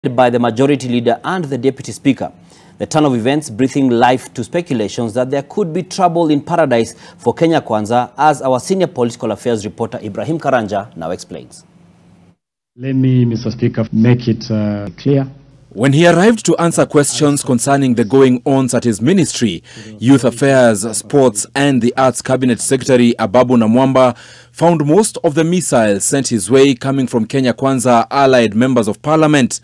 by the majority leader and the deputy speaker. The turn of events breathing life to speculations that there could be trouble in paradise for Kenya Kwanza, as our senior political affairs reporter Ibrahim Karanja now explains. Let me, Mr. Speaker, make it clear. When he arrived to answer questions concerning the going-ons at his ministry, Youth Affairs, Sports and the Arts Cabinet Secretary Ababu Namwamba found most of the missiles sent his way coming from Kenya Kwanza allied members of parliament.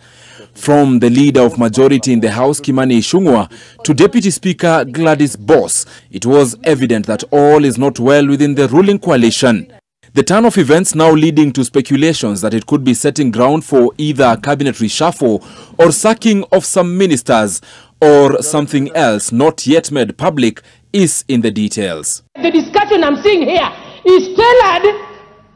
From the leader of majority in the House, Kimani Ichung'wah, to Deputy Speaker Gladys Boss, it was evident that all is not well within the ruling coalition. The turn of events now leading to speculations that it could be setting ground for either a cabinet reshuffle or sacking of some ministers or something else not yet made public is in the details. The discussion I'm seeing here is tailored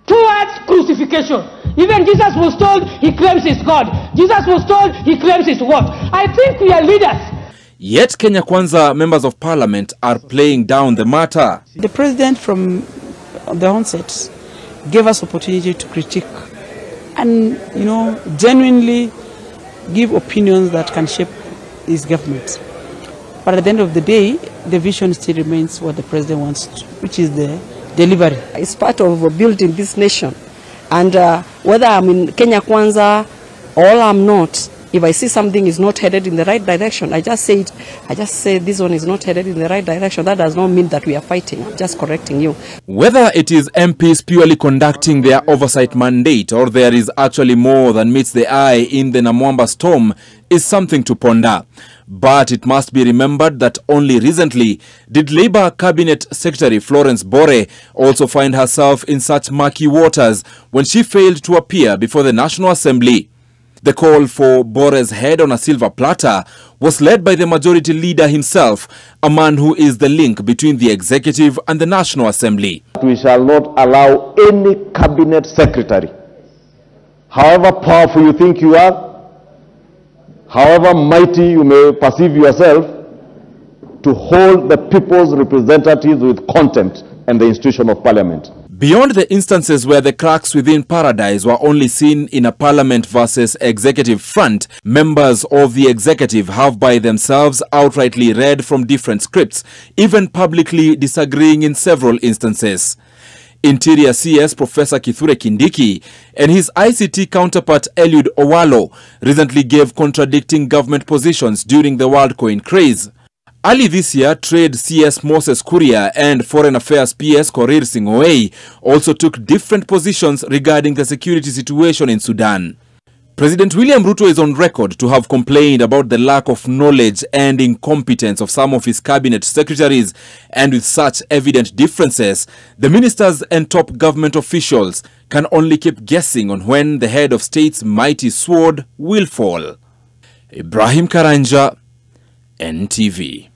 towards crucifixion. Even Jesus was told he claims he's God. Jesus was told he claims he's what? I think we are leaders. Yet Kenya Kwanza members of parliament are playing down the matter. The president from the onset gave us opportunity to critique and, genuinely give opinions that can shape his government. But at the end of the day, the vision still remains what the president wants, which is the delivery. It's part of building this nation. And whether I'm in Kenya Kwanza or I'm not, if I see something is not headed in the right direction, I just say this one is not headed in the right direction. That does not mean that we are fighting. I'm just correcting you. Whether it is MPs purely conducting their oversight mandate or there is actually more than meets the eye in the Namwamba storm is something to ponder. But it must be remembered that only recently did Labour Cabinet Secretary Florence Bore also find herself in such murky waters when she failed to appear before the National Assembly. The call for Bore's head on a silver platter was led by the majority leader himself, a man who is the link between the executive and the National Assembly. We shall not allow any cabinet secretary, however powerful you think you are, however mighty you may perceive yourself, to hold the people's representatives with contempt and the institution of parliament. Beyond the instances where the cracks within paradise were only seen in a parliament versus executive front, members of the executive have by themselves outrightly read from different scripts, even publicly disagreeing in several instances. Interior CS Professor Kithure Kindiki and his ICT counterpart Eliud Owalo recently gave contradicting government positions during the WorldCoin craze. Early this year, Trade CS Moses Kuria and Foreign Affairs PS Korir Sing'oei also took different positions regarding the security situation in Sudan. President William Ruto is on record to have complained about the lack of knowledge and incompetence of some of his cabinet secretaries, and with such evident differences, the ministers and top government officials can only keep guessing on when the head of state's mighty sword will fall. Ibrahim Karanja, NTV.